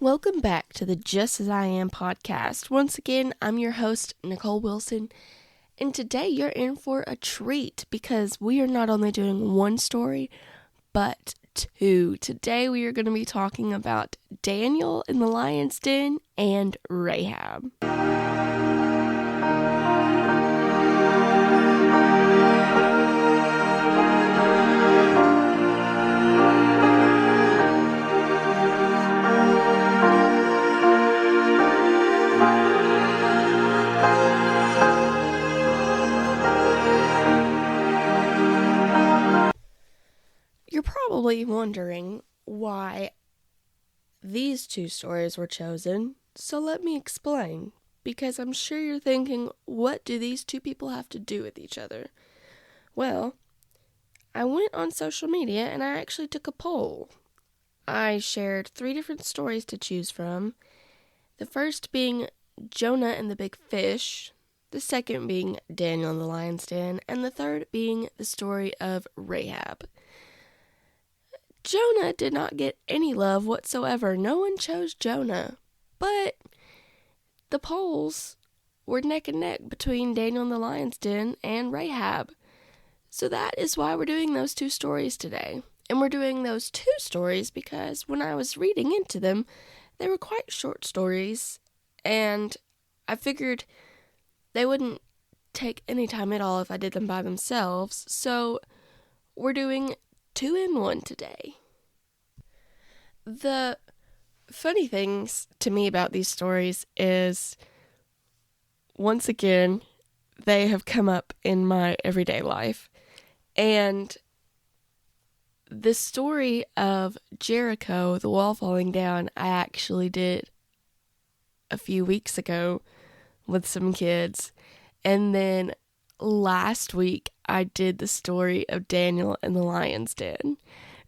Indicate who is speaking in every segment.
Speaker 1: Welcome back to the Just As I Am podcast. Once again, I'm your host, Nicole Wilson, and today you're in for a treat because we are not only doing one story, but two. Today we are going to be talking about Daniel in the lion's den and Rahab. You're probably wondering why these two stories were chosen, so let me explain, because I'm sure you're thinking, what do these two people have to do with each other? Well, I went on social media and I actually took a poll. I shared 3 different stories to choose from, the first being Jonah and the big fish, the second being Daniel in the lion's den, and the third being the story of Rahab. Jonah did not get any love whatsoever. No one chose Jonah. But the polls were neck and neck between Daniel in the lion's den and Rahab. So that is why we're doing those 2 stories today. And we're doing those 2 stories because when I was reading into them, they were quite short stories. And I figured they wouldn't take any time at all if I did them by themselves. So we're doing 2 in 1 today. The funny things to me about these stories is, once again, they have come up in my everyday life. And the story of Jericho, the wall falling down, I actually did a few weeks ago with some kids. And then last week, I did the story of Daniel in the lion's den.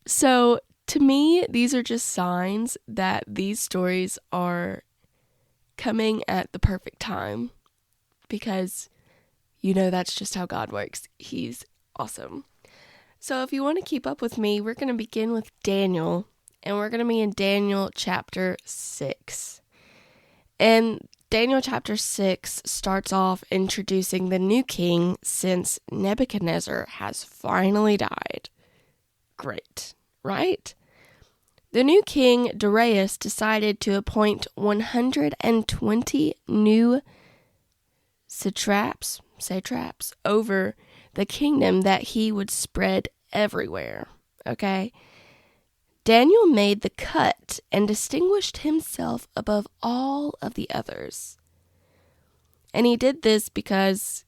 Speaker 1: So to me, these are just signs that these stories are coming at the perfect time, because that's just how God works. He's awesome. So if you want to keep up with me, we're going to begin with Daniel, and we're going to be in Daniel chapter 6. And Daniel chapter 6 starts off introducing the new king since Nebuchadnezzar has finally died. Great, right? The new king, Darius, decided to appoint 120 new satraps over the kingdom that he would spread everywhere, okay? Daniel made the cut and distinguished himself above all of the others. And he did this because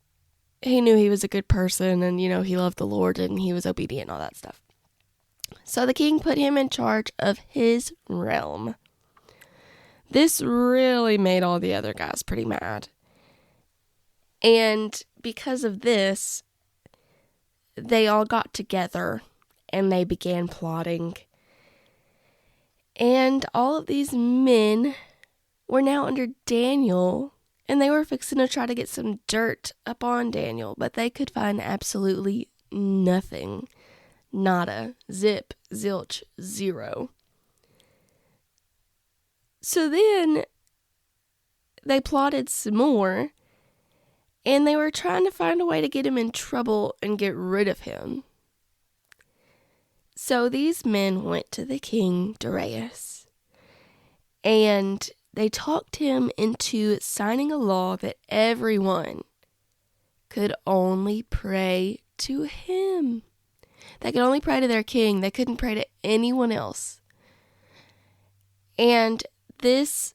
Speaker 1: he knew he was a good person and, he loved the Lord and he was obedient and all that stuff. So the king put him in charge of his realm. This really made all the other guys pretty mad. And because of this, they all got together and they began plotting. And all of these men were now under Daniel, and they were fixing to try to get some dirt up on Daniel, but they could find absolutely nothing. Nada, zip, zilch, zero. So then they plotted some more, and they were trying to find a way to get him in trouble and get rid of him. So these men went to the king, Darius, and they talked him into signing a law that everyone could only pray to him. They could only pray to their king. They couldn't pray to anyone else. And this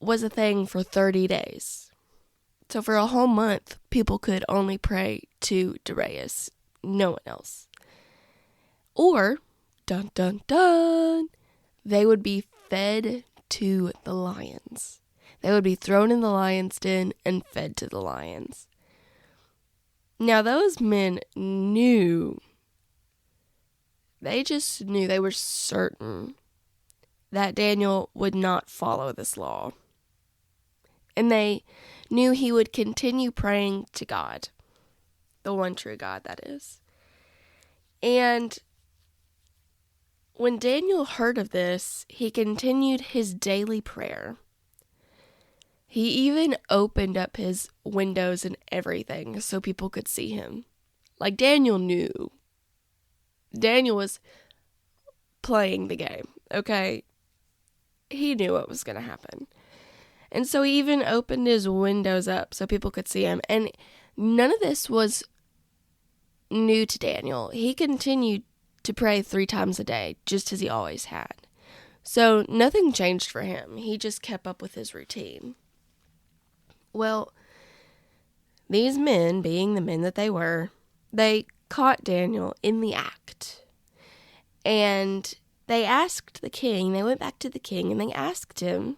Speaker 1: was a thing for 30 days. So for a whole month, people could only pray to Darius, no one else. Or, dun dun dun, they would be fed to the lions. They would be thrown in the lion's den and fed to the lions. Now those men knew, they were certain that Daniel would not follow this law. And they knew he would continue praying to God, the one true God, that is. And When Daniel heard of this, he continued his daily prayer. He even opened up his windows and everything so people could see him. Like, Daniel knew. Daniel was playing the game, okay? He knew what was going to happen. And so he even opened his windows up so people could see him. And none of this was new to Daniel. He continued to pray 3 times a day, just as he always had. So nothing changed for him. He just kept up with his routine. Well, these men, being the men that they were, they caught Daniel in the act. And they asked the king, they went back to the king and they asked him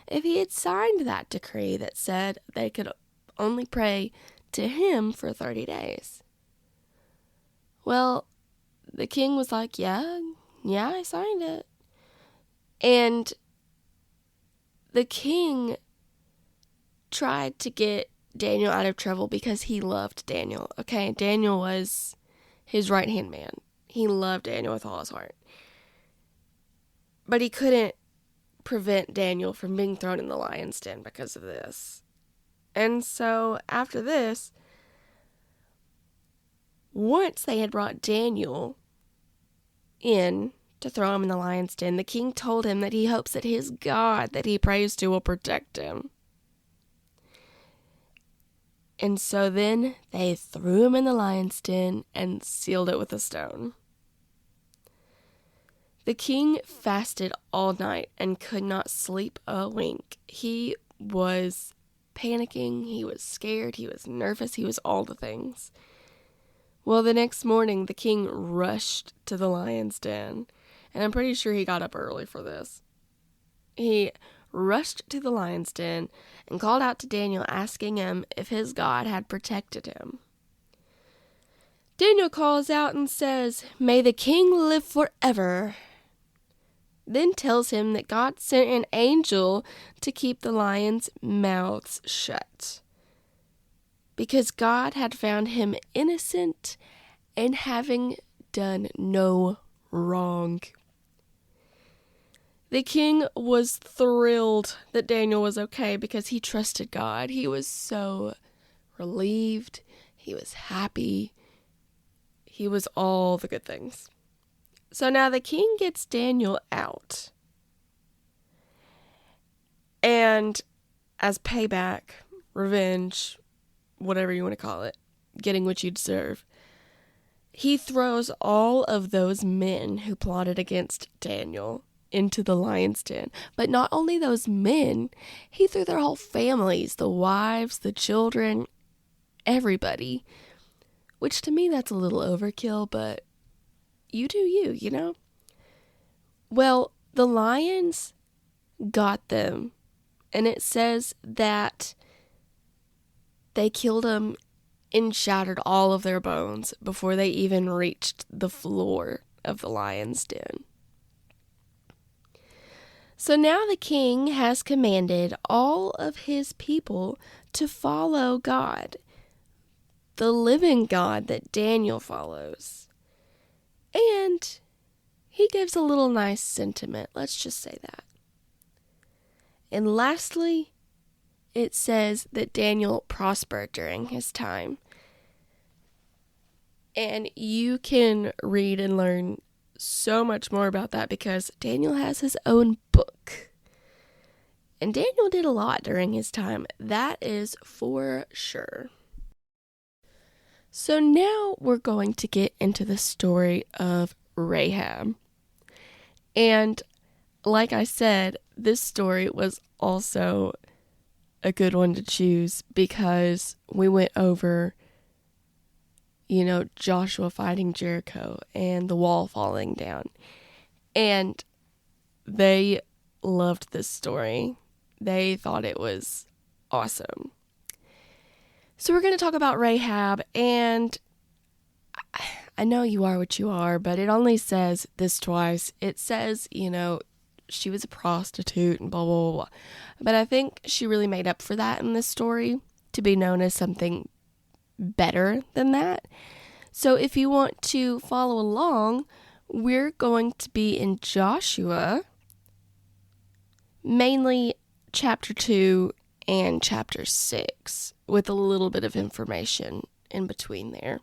Speaker 1: if he had signed that decree that said they could only pray to him for 30 days. Well, the king was like, yeah, I signed it. And the king tried to get Daniel out of trouble because he loved Daniel. Okay, Daniel was his right-hand man. He loved Daniel with all his heart. But he couldn't prevent Daniel from being thrown in the lion's den because of this. And so after this, once they had brought Daniel in to throw him in the lion's den, the king told him that he hopes that his God that he prays to will protect him. And so then they threw him in the lion's den and sealed it with a stone. The king fasted all night and could not sleep a wink. He was panicking, he was scared, he was nervous, he was all the things. Well, the next morning, the king rushed to the lion's den, and I'm pretty sure he got up early for this. He rushed to the lion's den and called out to Daniel, asking him if his God had protected him. Daniel calls out and says, "May the king live forever." Then tells him that God sent an angel to keep the lions' mouths shut, because God had found him innocent and having done no wrong. The king was thrilled that Daniel was okay because he trusted God. He was so relieved. He was happy. He was all the good things. So now the king gets Daniel out. And as payback, revenge, whatever you want to call it, getting what you deserve, he throws all of those men who plotted against Daniel into the lion's den. But not only those men, he threw their whole families, the wives, the children, everybody. Which to me, that's a little overkill, but you do you, you know? Well, the lions got them, and it says that they killed them and shattered all of their bones before they even reached the floor of the lion's den. So now the king has commanded all of his people to follow God, the living God that Daniel follows. And he gives a little nice sentiment, let's just say that. And lastly, it says that Daniel prospered during his time. And you can read and learn so much more about that because Daniel has his own book. And Daniel did a lot during his time, that is for sure. So now we're going to get into the story of Rahab. And like I said, this story was also a good one to choose because we went over, Joshua fighting Jericho and the wall falling down. And they loved this story. They thought it was awesome. So we're going to talk about Rahab, and I know you are what you are, but it only says this twice. It says, she was a prostitute and blah, blah, blah. But I think she really made up for that in this story to be known as something better than that. So if you want to follow along we're going to be in Joshua, mainly chapter 2 and chapter 6, with a little bit of information in between there.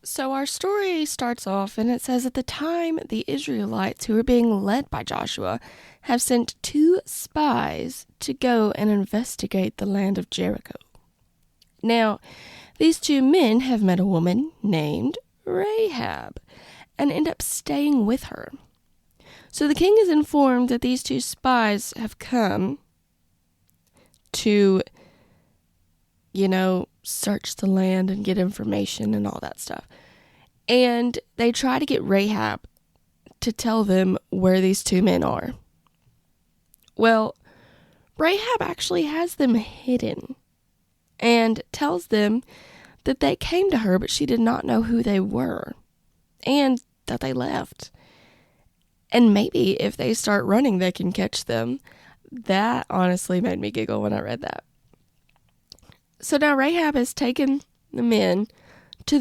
Speaker 1: So our story starts off and it says, at the time, the Israelites who were being led by Joshua have sent 2 spies to go and investigate the land of Jericho. Now, these 2 men have met a woman named Rahab and end up staying with her. So the king is informed that these 2 spies have come to, search the land and get information and all that stuff. And they try to get Rahab to tell them where these 2 men are. Well, Rahab actually has them hidden and tells them that they came to her, but she did not know who they were and that they left. And maybe if they start running, they can catch them. That honestly made me giggle when I read that. So now Rahab has taken the men to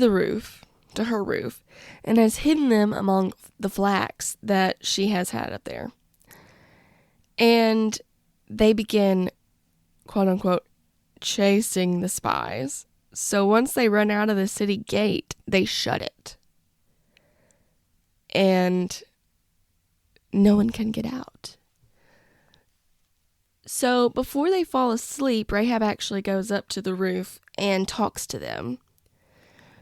Speaker 1: her roof, and has hidden them among the flax that she has had up there. And they begin, quote unquote, chasing the spies. So once they run out of the city gate, they shut it. And no one can get out. So before they fall asleep, Rahab actually goes up to the roof and talks to them.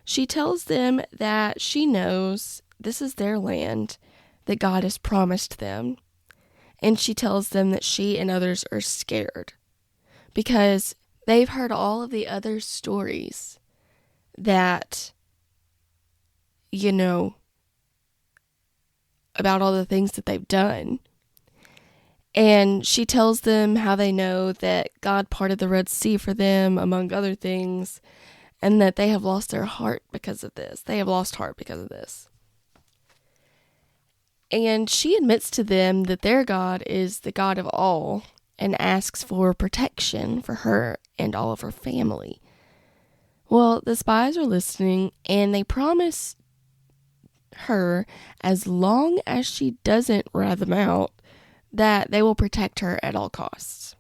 Speaker 1: She tells them that she knows this is their land, that God has promised them. And she tells them that she and others are scared because they've heard all of the other stories that, about all the things that they've done. And she tells them how they know that God parted the Red Sea for them, among other things, and that they have lost their heart because of this. They have lost heart because of this. And she admits to them that their God is the God of all and asks for protection for her and all of her family. Well, the spies are listening, and they promise her, as long as she doesn't rat them out, that they will protect her at all costs.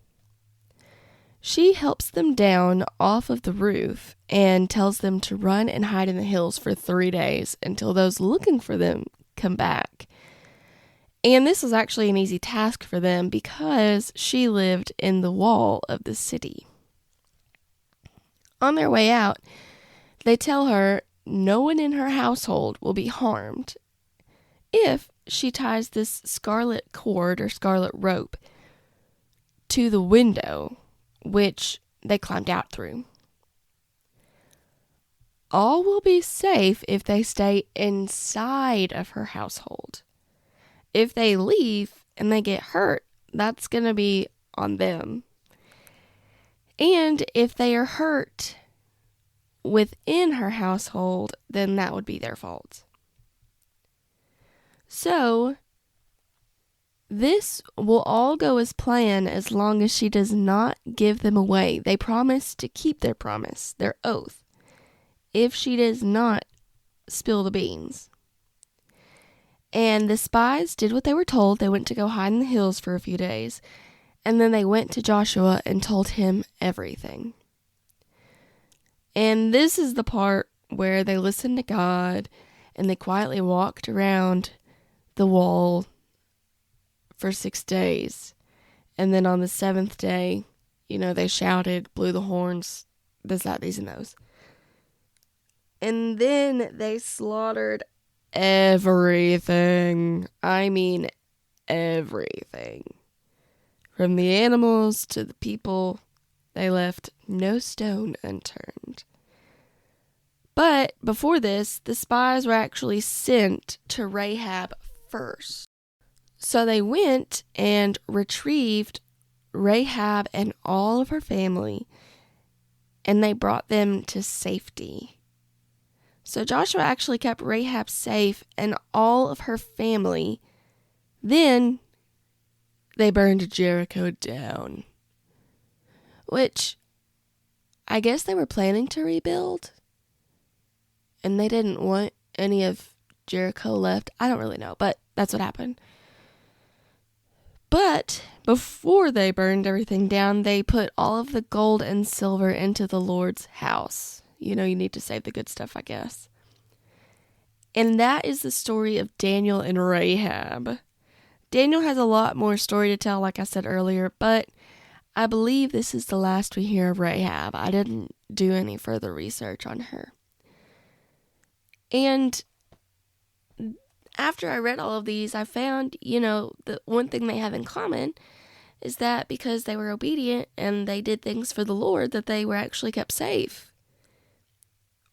Speaker 1: She helps them down off of the roof and tells them to run and hide in the hills for 3 days until those looking for them come back. And this was actually an easy task for them because she lived in the wall of the city. On their way out, they tell her no one in her household will be harmed if she ties this scarlet cord or scarlet rope to the window, which they climbed out through. All will be safe if they stay inside of her household. If they leave and they get hurt, that's going to be on them. And if they are hurt within her household, then that would be their fault. So, this will all go as planned as long as she does not give them away. They promise to keep their promise, their oath, if she does not spill the beans. And the spies did what they were told. They went to go hide in the hills for a few days. And then they went to Joshua and told him everything. And this is the part where they listened to God and they quietly walked around the wall for 6 days. And then on the 7th day, they shouted, blew the horns, this, that, these, and those. And then they slaughtered everything. I mean, everything. From the animals to the people, they left no stone unturned. But before this, the spies were actually sent to Rahab first. So they went and retrieved Rahab and all of her family, and they brought them to safety. So Joshua actually kept Rahab safe and all of her family. Then they burned Jericho down, which I guess they were planning to rebuild, and they didn't want any of Jericho left. I don't really know, but that's what happened. But before they burned everything down, they put all of the gold and silver into the Lord's house. You need to save the good stuff, I guess. And that is the story of Daniel and Rahab. Daniel has a lot more story to tell, like I said earlier, but I believe this is the last we hear of Rahab. I didn't do any further research on her. And after I read all of these, I found, the one thing they have in common is that because they were obedient and they did things for the Lord, that they were actually kept safe.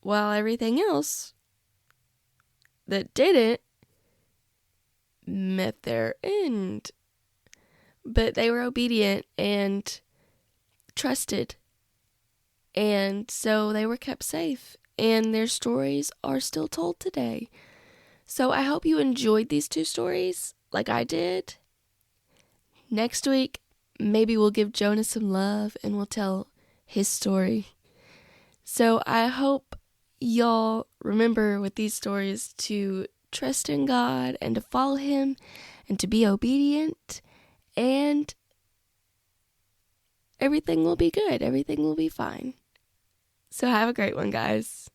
Speaker 1: While everything else that didn't met their end. But they were obedient and trusted. And so they were kept safe. And their stories are still told today. So I hope you enjoyed these 2 stories like I did. Next week, maybe we'll give Jonah some love and we'll tell his story. So I hope y'all remember with these stories to trust in God and to follow Him and to be obedient, and everything will be good. Everything will be fine. So have a great one, guys.